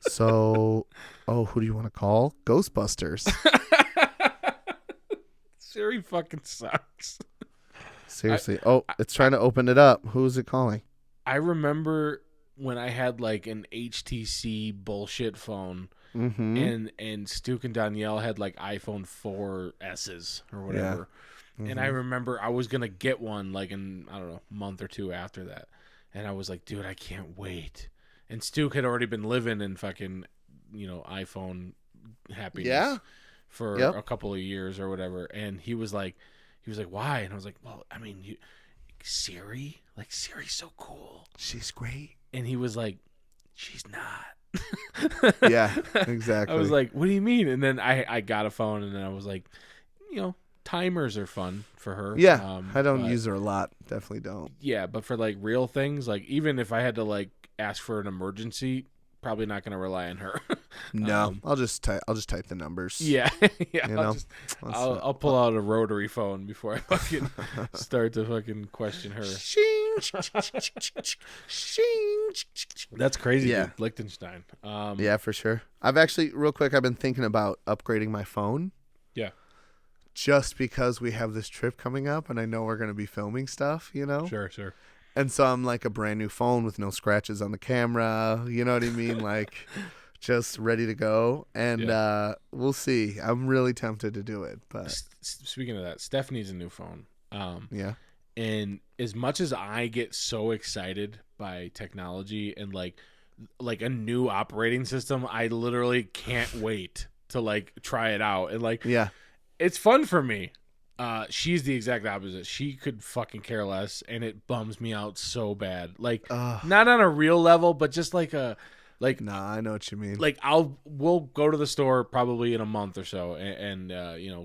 So, who do you want to call? Ghostbusters. Siri fucking sucks. Seriously. It's trying to open it up. Who is it calling? I remember when I had like an HTC bullshit phone. Mm-hmm. And Stuke and Danielle had like iPhone 4S's or whatever. Yeah. And I remember I was going to get one like in, I don't know, a month or two after that. And I was like, dude, I can't wait. And Stuke had already been living in fucking, iPhone happiness for a couple of years or whatever. And he was like, why? And I was like, well, I mean, Siri's so cool. She's great. And he was like, she's not. Yeah, exactly. I was like, what do you mean? And then I got a phone, and then I was like, timers are fun for her. Yeah, I don't use her a lot. Definitely don't. Yeah, but for like real things, like even if I had to like ask for an emergency, probably not going to rely on her. No, I'll just type the numbers. Yeah, yeah. I'll pull out a rotary phone before I fucking start to fucking question her. That's crazy. Yeah, dude. Liechtenstein. Yeah, for sure. I've been thinking about upgrading my phone. Yeah. Just because we have this trip coming up, and I know we're going to be filming stuff, Sure. And so I'm like a brand new phone with no scratches on the camera. You know what I mean? Like, just ready to go. And we'll see. I'm really tempted to do it. But speaking of that, Steph needs a new phone. Yeah. And as much as I get so excited by technology and like a new operating system, I literally can't wait to like try it out. And like, yeah. It's fun for me. She's the exact opposite. She could fucking care less, and it bums me out so bad. Like, not on a real level, but just like Nah, I know what you mean. Like, we'll go to the store probably in a month or so, and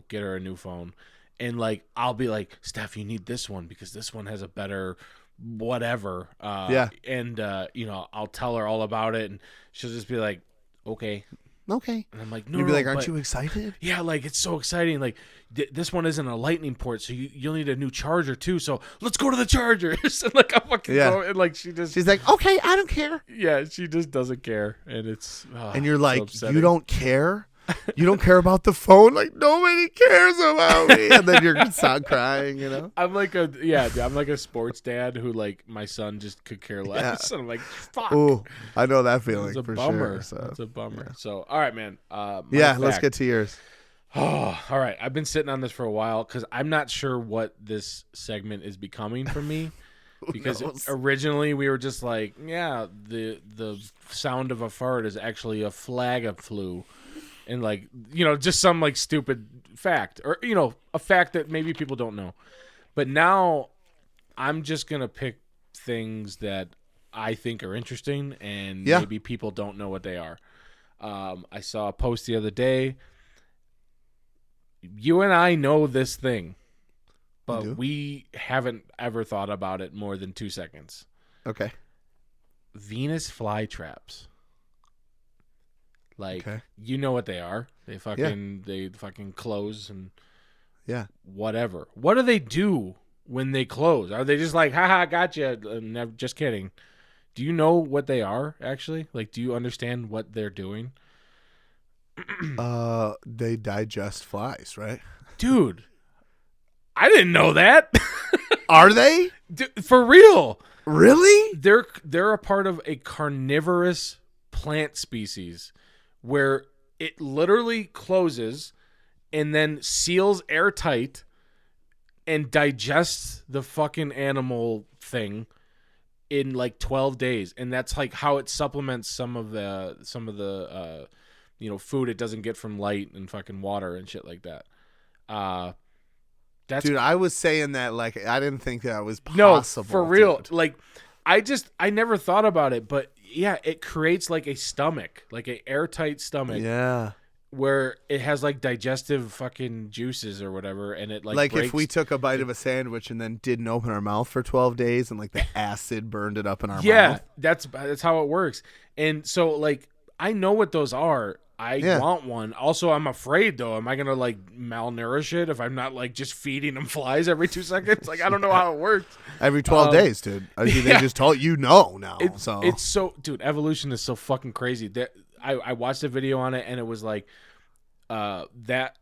get her a new phone, and like I'll be like, Steph, you need this one because this one has a better whatever. And I'll tell her all about it, and she'll just be like, okay. Okay. And I'm like, no. You'd be like, aren't you excited? Yeah, like it's so exciting. Like this one isn't a lightning port, so you'll need a new charger too. So let's go to the chargers. And like I fucking go, and like she's like, okay, I don't care. Yeah, she just doesn't care, and it's and you're like, so you don't care. You don't care about the phone? Like, nobody cares about me. And then you're start crying, I'm like a sports dad who, like, my son just could care less. Yeah. And I'm like, fuck. Ooh, I know that feeling. It's a bummer. Sure, so. It's a bummer. Yeah. So, all right, man. Let's get to yours. Oh, all right. I've been sitting on this for a while because I'm not sure what this segment is becoming for me. Because originally we were just like, the sound of a fart is actually a flag of flu. And like, just some like stupid fact or, a fact that maybe people don't know. But now I'm just going to pick things that I think are interesting and maybe people don't know what they are. I saw a post the other day. You and I know this thing, but we haven't ever thought about it more than 2 seconds. Okay. Venus flytraps. Like, you know what they are. They fucking close and whatever. What do they do when they close? Are they just like, haha, gotcha? Just kidding. Do you know what they are, actually? Like, do you understand what they're doing? They digest flies, right? Dude, I didn't know that. Are they? For real. Really? They're a part of a carnivorous plant species where it literally closes and then seals airtight and digests the fucking animal thing in like 12 days. And that's like how it supplements some of the food it doesn't get from light and fucking water and shit like that. Dude, I was saying that like I didn't think that was possible. No, for real. Dude. Like I never thought about it, but yeah, it creates like a stomach, like an airtight stomach. Yeah. Where it has like digestive fucking juices or whatever, and it like breaks. If we took a bite of a sandwich and then didn't open our mouth for 12 days and like the acid burned it up in our mouth. Yeah, that's how it works. And so like I know what those are. I want one. Also, I'm afraid though. Am I gonna like malnourish it if I'm not like just feeding them flies every 2 seconds? Like I don't know how it works. Every 12 days, dude. I mean, they just told you now. It's so, dude. Evolution is so fucking crazy. I watched a video on it and it was like, that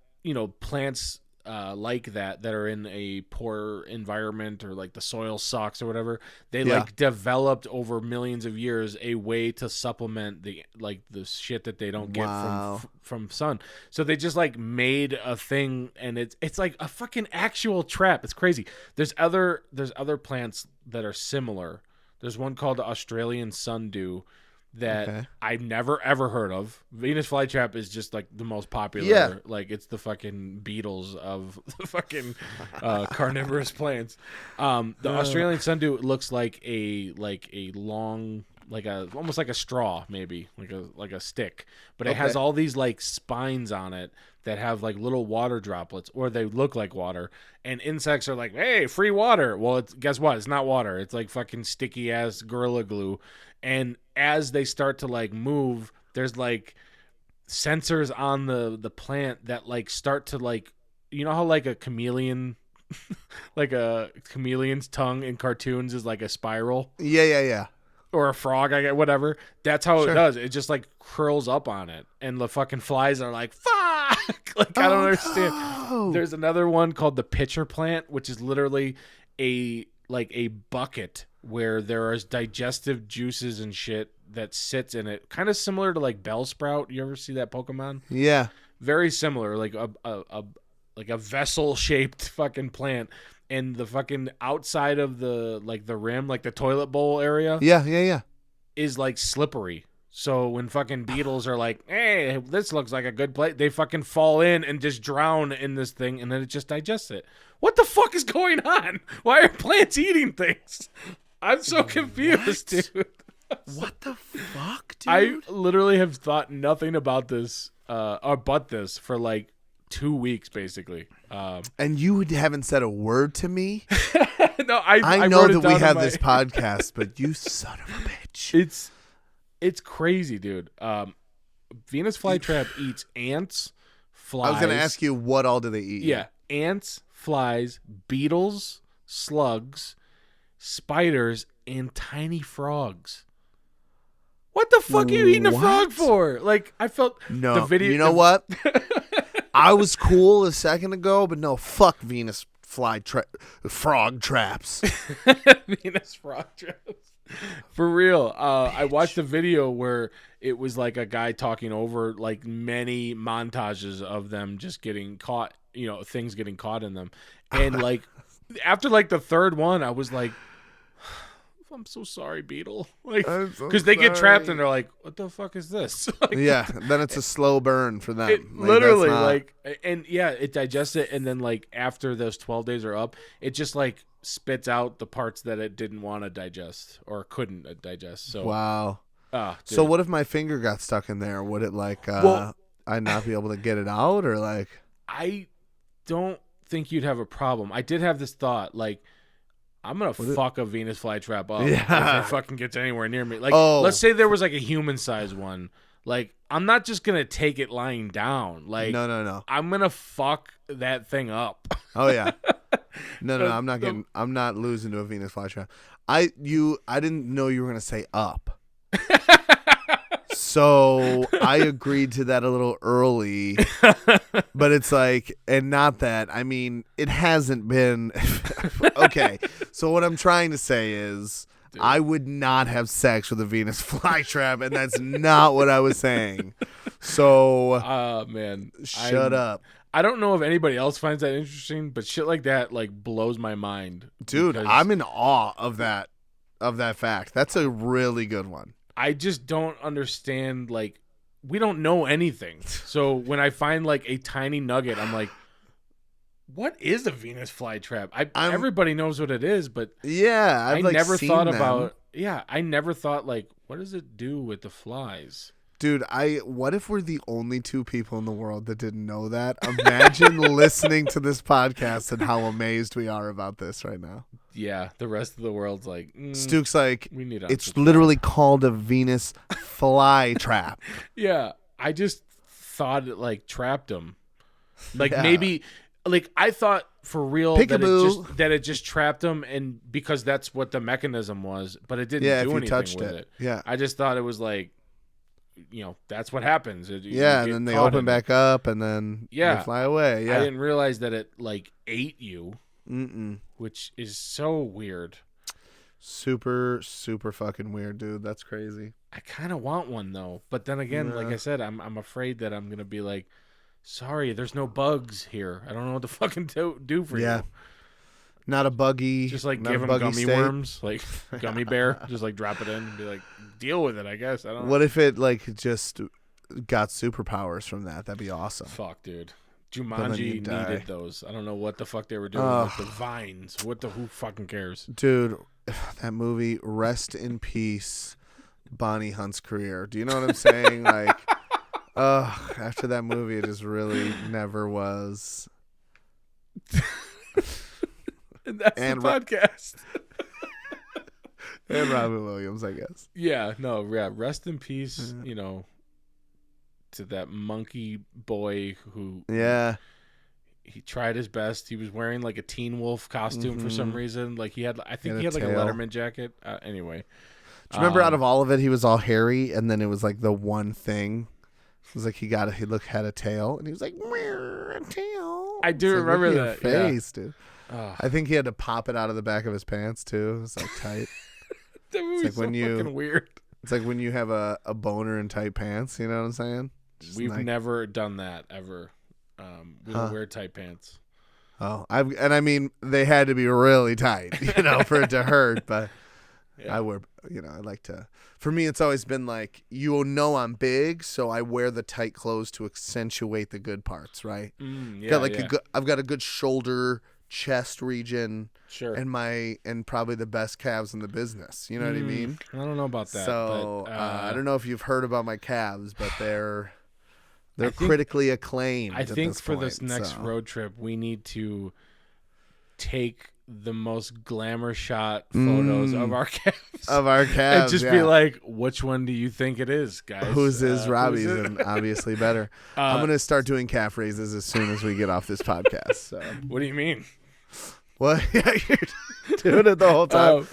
plants like that are in a poor environment or like the soil sucks or whatever, they like developed over millions of years a way to supplement the shit that they don't get from sun. So they just like made a thing, and it's like a fucking actual trap. It's crazy. There's other plants that are similar. There's one called the Australian sundew that I've never ever heard of. Venus flytrap is just like the most popular. Like it's the fucking Beatles of the fucking carnivorous plants. The Australian sundew looks like a long almost like a straw, maybe like a stick, but it has all these like spines on it that have like little water droplets, or they look like water. And insects are like, hey, free water. Well, guess what? It's not water. It's like fucking sticky ass Gorilla Glue. And as they start to like move, there's like sensors on the plant that like start to like, you know how like a chameleon, like a chameleon's tongue in cartoons is like a spiral. Yeah. Or a frog, I get whatever. That's how it does. It just like curls up on it, and the fucking flies are like, fuck. Like I don't understand. No. There's another one called the pitcher plant, which is literally a bucket where there is digestive juices and shit that sits in it, kind of similar to like Bellsprout. You ever see that Pokemon? Yeah, very similar, like a vessel shaped fucking plant. And the fucking outside of the rim, like the toilet bowl area, yeah, is like slippery. So when fucking beetles are like, hey, this looks like a good place, they fucking fall in and just drown in this thing, and then it just digests it. What the fuck is going on? Why are plants eating things? I'm so confused, dude. What the fuck, dude? I literally have thought nothing about this, but this for like 2 weeks, basically. And you haven't said a word to me? No, I know wrote that we have this podcast, but you son of a bitch. It's crazy, dude. Venus flytrap eats ants, flies. I was going to ask you, what all do they eat? Yeah, ants, flies, beetles, slugs, spiders, and tiny frogs. What the fuck are you eating a frog for? Like, I felt the video. You know what? I was cool a second ago, but no, fuck Venus frog traps. Venus frog traps. For real. I watched a video where it was like a guy talking over like many montages of them just getting caught, things getting caught in them. And like after like the third one, I was like, I'm so sorry, beetle. Like, because they get trapped and they're like, what the fuck is this? Like, yeah, then it's a slow burn for them. It literally, it digests it, and then like after those 12 days are up, it just like spits out the parts that it didn't want to digest or couldn't digest. So wow. So what if my finger got stuck in there? Would it like I'd not be able to get it out, or like? I don't think you'd have a problem. I did have this thought, like, I'm going to fuck a Venus flytrap up if it fucking gets anywhere near me. Like, let's say there was like a human-sized one. Like, I'm not just going to take it lying down. Like, no. I'm going to fuck that thing up. Oh, yeah. No, I'm not losing to a Venus flytrap. I didn't know you were going to say up. So I agreed to that a little early, but it's like, and not that, I mean, it hasn't been, okay. So what I'm trying to say is, dude, I would not have sex with a Venus flytrap, and that's not what I was saying. So, man, shut up. I don't know if anybody else finds that interesting, but shit like that, like, blows my mind. Dude, I'm in awe of that fact. That's a really good one. I just don't understand, like, we don't know anything. So when I find, like, a tiny nugget, I'm like, what is a Venus flytrap? Everybody knows what it is, but yeah, I never thought about, I never thought, like, what does it do with the flies? Dude, what if we're the only two people in the world that didn't know that? Imagine listening to this podcast and how amazed we are about this right now. Yeah, the rest of the world's like, Stuke's like, we need it's literally called a Venus flytrap. Yeah, I just thought it like trapped him. Like maybe, like I thought for real that it just trapped him, and because that's what the mechanism was, but it didn't do anything with it. Yeah, I just thought it was like, that's what happens. And then they open back up, and then they fly away. Yeah, I didn't realize that it like ate you. Which is so weird. Super, super fucking weird, dude. That's crazy. I kind of want one though, but then again, like I said, I'm afraid that I'm gonna be like, sorry, there's no bugs here. I don't know what to fucking do for you. Not a buggy. Just like give them gummy worms, like gummy bear. Just like drop it in and be like, deal with it. I guess. I don't know. What if it like just got superpowers from that? That'd be awesome. Fuck, dude. Jumanji needed those. I don't know what the fuck they were doing with the vines. Who fucking cares? Dude, that movie, rest in peace. Bonnie Hunt's career. Do you know what I'm saying? Like, after that movie, it just really never was. And that's the podcast. And Robin Williams, I guess. Yeah, no, yeah. Rest in peace, to that monkey boy who. Yeah. He tried his best. He was wearing like a Teen Wolf costume for some reason. Like I think he had like tail. a Letterman jacket. Anyway. Do you remember out of all of it, he was all hairy, and then it was like the one thing. It was like he had a tail, and he was like, a tail. I do remember that. Face, dude. I think he had to pop it out of the back of his pants too. It was like tight. That movie's like when fucking weird. It's like when you have a boner in tight pants. You know what I'm saying? We've never done that ever. We don't wear tight pants. Oh, I mean, they had to be really tight, for it to hurt. But yeah. I wear, I like to. For me, it's always been like, I'm big, so I wear the tight clothes to accentuate the good parts, right? I've got a good shoulder, chest region, sure, and probably the best calves in the business. You know what I mean? I don't know about that. So but, I don't know if you've heard about my calves, but they're critically acclaimed. I think for this next road trip, we need to take the most glamour shot photos of our calves. And just be like, which one do you think it is, guys? Whose is Robbie's? And obviously better. I'm going to start doing calf raises as soon as we get off this podcast. So. What do you mean? What? Yeah, you're doing it the whole time.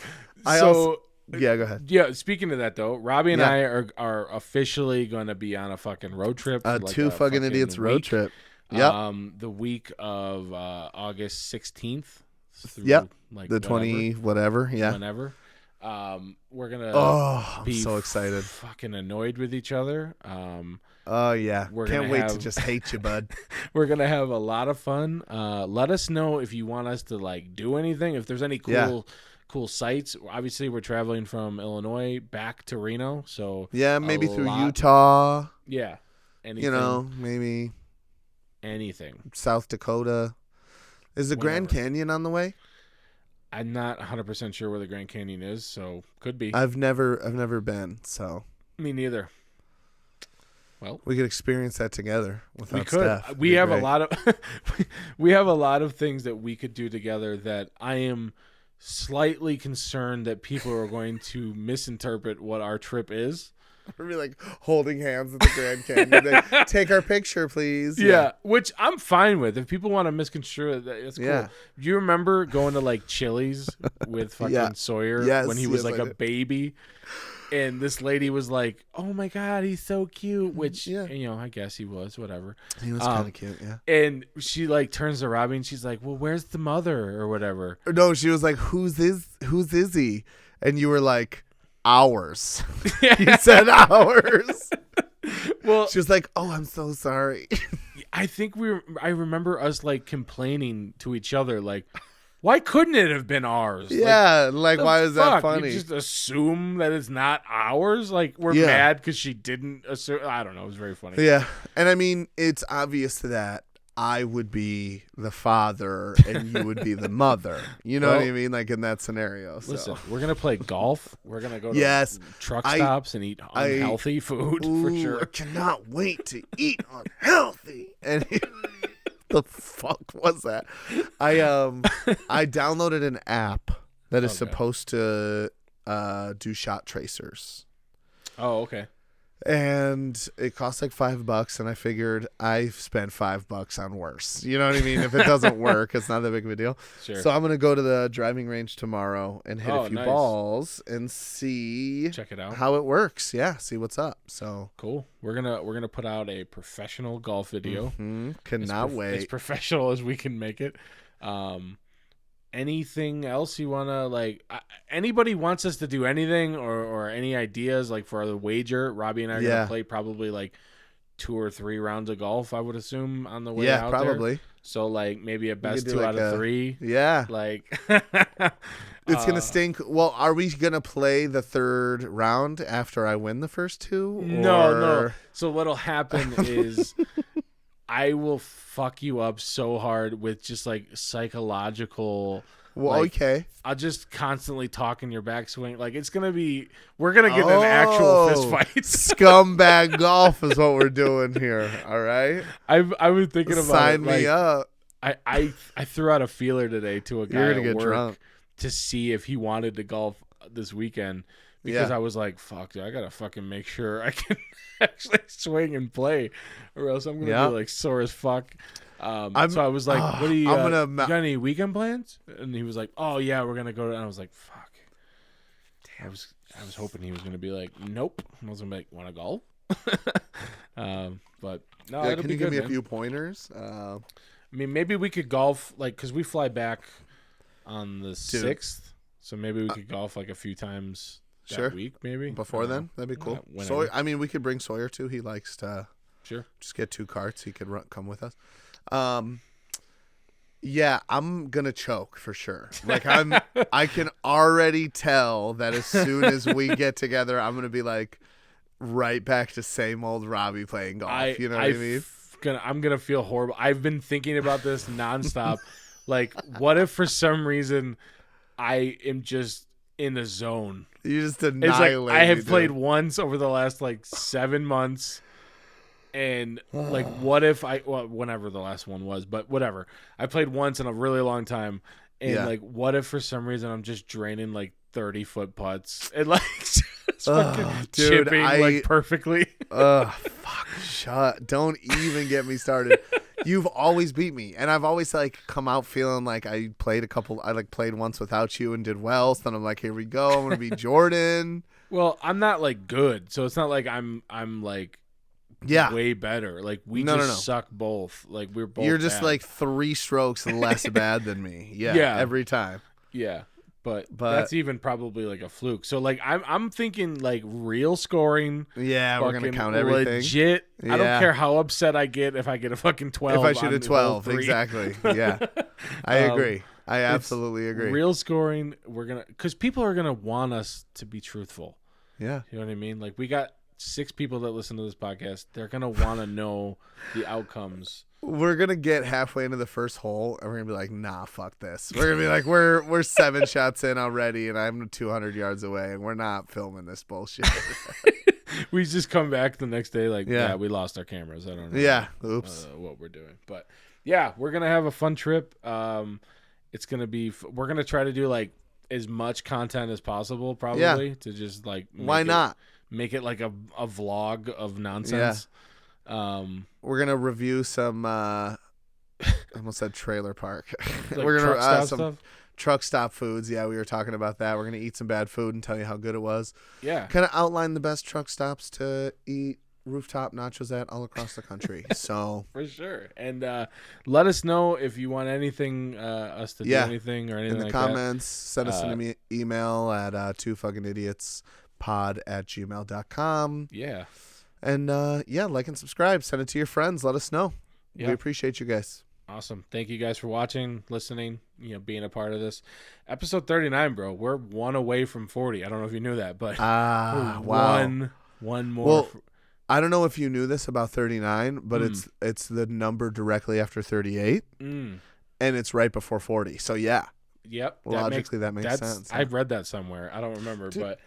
Yeah, go ahead. Yeah, speaking of that though, Robbie and I are officially going to be on a fucking road trip. Two fucking idiots road trip. Yep. The week of August 16th. Yep. Like the 20 whatever. Yeah. Whenever. We're gonna. I'm so excited. Fucking annoyed with each other. Oh yeah. Can't wait to just hate you, bud. We're gonna have a lot of fun. Let us know if you want us to like do anything. If there's any cool sites. Obviously, we're traveling from Illinois back to Reno, so maybe through Utah. Yeah, anything. Maybe anything. South Dakota. Is the Grand Canyon on the way? I'm not 100% sure where the Grand Canyon is, so could be. I've never been, so me neither. Well, we could experience that together without we could. Steph. We have a lot of we have a lot of things that we could do together that I am slightly concerned that people are going to misinterpret what our trip is. We're like holding hands at the Grand Canyon. Like, take our picture, please. Yeah, which I'm fine with. If people want to misconstrue it, it's cool. Yeah. Do you remember going to like Chili's with fucking Sawyer when he was like a baby? And this lady was like, "Oh my God, he's so cute." Which I guess he was. Whatever. He was kind of cute, yeah. And she like turns to Robbie and she's like, "Well, where's the mother or whatever?" No, she was like, "Who's Izzy?" And you were like, "Ours." You said ours. Well, she was like, "Oh, I'm so sorry." I think I remember us like complaining to each other, like, why couldn't it have been ours? Yeah, like why is that funny? You just assume that it's not ours? Like, we're mad because she didn't assume. I don't know. It was very funny. Yeah. And I mean, it's obvious that I would be the father and you would be the mother. You know what I mean? Like in that scenario. So. Listen, we're going to play golf. We're going to go to truck stops and eat unhealthy food for sure. I cannot wait to eat unhealthy. And the fuck was that? I downloaded an app that is supposed to do shot tracers. Oh, okay. And it costs like $5, and I figured I've spent $5 on worse. You know what I mean? If it doesn't work, it's not that big of a deal. Sure. So I'm gonna go to the driving range tomorrow and hit a few balls and check it out how it works. Yeah, see what's up. So cool. We're gonna put out a professional golf video. Mm-hmm. Cannot wait. As professional as we can make it. Anything else you want to like anybody wants us to do anything or any ideas like for the wager? Robbie and I are going to play probably like 2 or 3 rounds of golf, I would assume, on the way out probably there. So like maybe a best 2 out of 3. Yeah. Like it's going to stink. Well, are we going to play the 3rd round after I win the first 2? No. So what'll happen is I will fuck you up so hard with just like psychological Well, like, okay. I'll just constantly talk in your backswing. Like it's gonna be, we're gonna get in an actual fist fight. Scumbag golf is what we're doing here. All right. I was thinking about Sign it, like, me up. I threw out a feeler today to a guy You're gonna at get work drunk. to see if he wanted to golf this weekend because I was like, fuck, dude, I gotta fucking make sure I can actually swing and play, or else I'm gonna be like sore as fuck. So I was like, what do you, you got any weekend plans? And he was like, oh yeah, we're gonna go to, and I was like, fuck. Damn. I was hoping he was gonna be like, nope. I was gonna be like, wanna golf? But no, it'll can be you good, give me man. a few pointers? I mean, maybe we could golf, like, because we fly back on the 6th, so maybe we could golf like a few times that week, maybe. Before then? That'd be cool. Yeah, Sawyer, I mean, we could bring Sawyer too. He likes to just get 2 carts. He could come with us. Yeah, I'm gonna choke for sure. Like I can already tell that as soon as we get together, I'm gonna be like right back to same old Robbie playing golf. You know what I mean? I'm gonna feel horrible. I've been thinking about this nonstop. Like, what if for some reason I am just in the zone? You just It's annihilate. like I have played once over the last like 7 months. And like, what if whenever the last one was, but whatever. I played once in a really long time. And like, what if for some reason I'm just draining like 30-foot putts and like just fucking chipping like perfectly. Fuck, don't even get me started. You've always beat me, and I've always like come out feeling like I played once without you and did well. So then I'm like, here we go. I'm gonna be Jordan. Well, I'm not like good, so it's not like I'm like way better. Like we just suck both. Like we're both. You're just bad. like 3 strokes less bad than me. Yeah, every time. Yeah. But that's even probably like a fluke. So like I'm thinking like real scoring. Yeah, we're gonna count everything. Legit. Yeah. I don't care how upset I get if I get a fucking 12. If I shoot a 12, exactly. Yeah, I agree. I absolutely agree. Real scoring. We're gonna, because people are gonna want us to be truthful. Yeah, you know what I mean. Like we got 6 people that listen to this podcast. They're gonna want to know the outcomes. We're gonna get halfway into the first hole and we're gonna be like, nah, fuck this. We're gonna be like, we're 7 shots in already and I'm 200 yards away and we're not filming this bullshit. We just come back the next day like, yeah, we lost our cameras. I don't know. Yeah, oops. What we're doing, but yeah, we're gonna have a fun trip. It's gonna be. We're gonna try to do like as much content as possible, probably to just like make it like a vlog of nonsense. Yeah. We're gonna review some. I almost said trailer park. Like we're gonna truck some stuff? Truck stop foods. Yeah, we were talking about that. We're gonna eat some bad food and tell you how good it was. Yeah. Kind of outline the best truck stops to eat rooftop nachos at all across the country. So for sure. And let us know if you want anything us to do anything or anything in the like comments. Send us an email at twofuckingidiotspod@gmail.com. Yeah. And like and subscribe. Send it to your friends. Let us know. We appreciate you guys. Awesome. Thank you guys for watching, listening, being a part of this. Episode 39, bro. We're 1 away from 40. I don't know if you knew that, but wow. One more. Well, I don't know if you knew this about 39, but it's the number directly after 38, and it's right before 40. So yeah. Yep. Logically, that makes sense. I've read that somewhere. I don't remember, but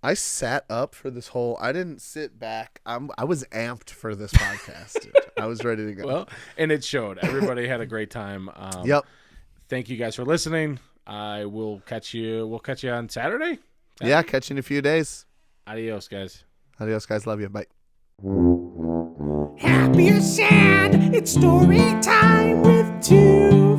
I sat up for this whole. I didn't sit back. I was amped for this podcast. Dude. I was ready to go. Well, and it showed. Everybody had a great time. Yep. Thank you guys for listening. We'll catch you on Saturday. Yeah, catch you in a few days. Adios, guys. Adios, guys. Love you. Bye. Happy or sad, it's story time with 2